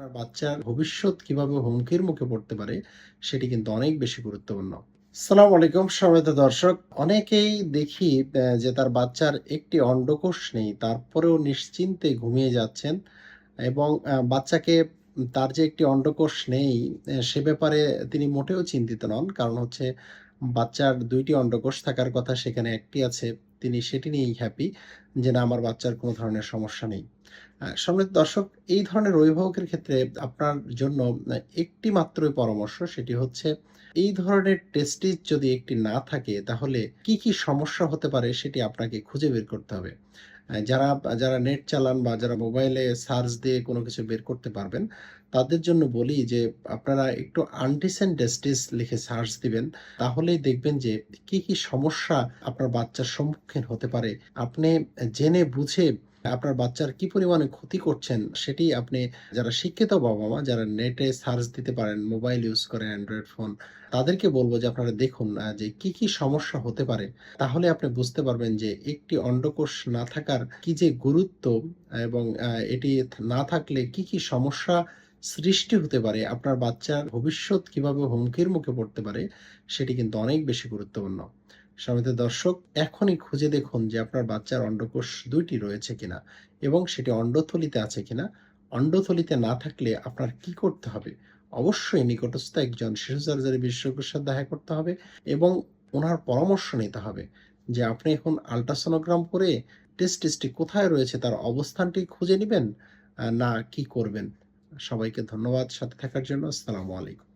আপনার বাচ্চার ভবিষ্যৎ কিভাবে হুমকির মুখে পড়তে পারে সেটি কিন্তু অনেক বেশি গুরুত্বপূর্ণ। আসসালামু আলাইকুম সম্মানিত দর্শক। অনেকেই দেখি যে তার বাচ্চার একটি অন্ডকোষ নেই, তারপরেও নিশ্চিন্তে ঘুমিয়ে যাচ্ছেন এবং বাচ্চাকে তার যে একটি অন্ডকোষ নেই সে ব্যাপারে তিনি মোটেও চিন্তিত নন। কারণ হচ্ছে বাচ্চার ২ টি অন্ডকোষ থাকার কথা, সেখানে ১ টি আছে। তিনি সেটি নিয়েই হ্যাপি যে না, আমার বাচ্চার কোনো ধরনের সমস্যা নেই। সম্মানিত দর্শক, এই ধরনের অভিভাবকের ক্ষেত্রে আপনার জন্য একটি মাত্রই পরামর্শ, সেটি হচ্ছে এই ধরনের টেস্টিজ যদি একটি না থাকে তাহলে কি সমস্যা হতে পারে সেটি আপনাকে খুঁজে বের করতে হবে। যারা যারা নেট চালান বা যারা মোবাইলে সার্চ দিয়ে কোনো কিছু বের করতে পারবেন, তাদের জন্য বলি যে আপনারা একটু আনটিসেন্ট টেস্টিস লিখে সার্চ দিবেন। তাহলেই দেখবেন যে কি সমস্যা আপনার বাচ্চার সম্মুখীন হতে পারে। আপনি জেনে বুঝে আপনার বাচ্চার কি পরিমাণে ক্ষতি করছেন সেটি আপনি, যারা শিক্ষিত বাবা-মা যারা নেটে সার্চ দিতে পারেন, মোবাইল ইউজ করেন, অ্যান্ড্রয়েড ফোন, তাদেরকে বলব যে আপনারা দেখুন যে কি সমস্যা হতে পারে। তাহলে আপনি বুঝতে পারবেন যে একটি অন্ডকোষ না থাকার কি যে গুরুত্ব এবং এটি না থাকলে কি সমস্যা সৃষ্টি হতে পারে, আপনার বাচ্চার ভবিষ্যৎ কিভাবে হুমকির মুখে পড়তে পারে সেটি কিন্তু অনেক বেশি গুরুত্বপূর্ণ। সম্মানিত দর্শক, এখনই খুঁজে দেখুন যে আপনার বাচ্চার অন্ডকোষ ২ টি রয়েছে কিনা এবং সেটি অন্ডথলিতে আছে কিনা। অন্ডথলিতে না থাকলে আপনার কি করতে হবে? অবশ্যই নিকটস্থ একজন শিশু সার্জারি বিশেষজ্ঞের সাথে দেখা করতে হবে এবং উনার পরামর্শ নিতে হবে যে আপনি এখন আল্ট্রাসোনোগ্রাম করে টেস্টিসটি কোথায় রয়েছে তার অবস্থানটি খুঁজে নিবেন, না কি করবেন? সবাইকে ধন্যবাদ সাথে থাকার জন্য। আসসালামু আলাইকুম।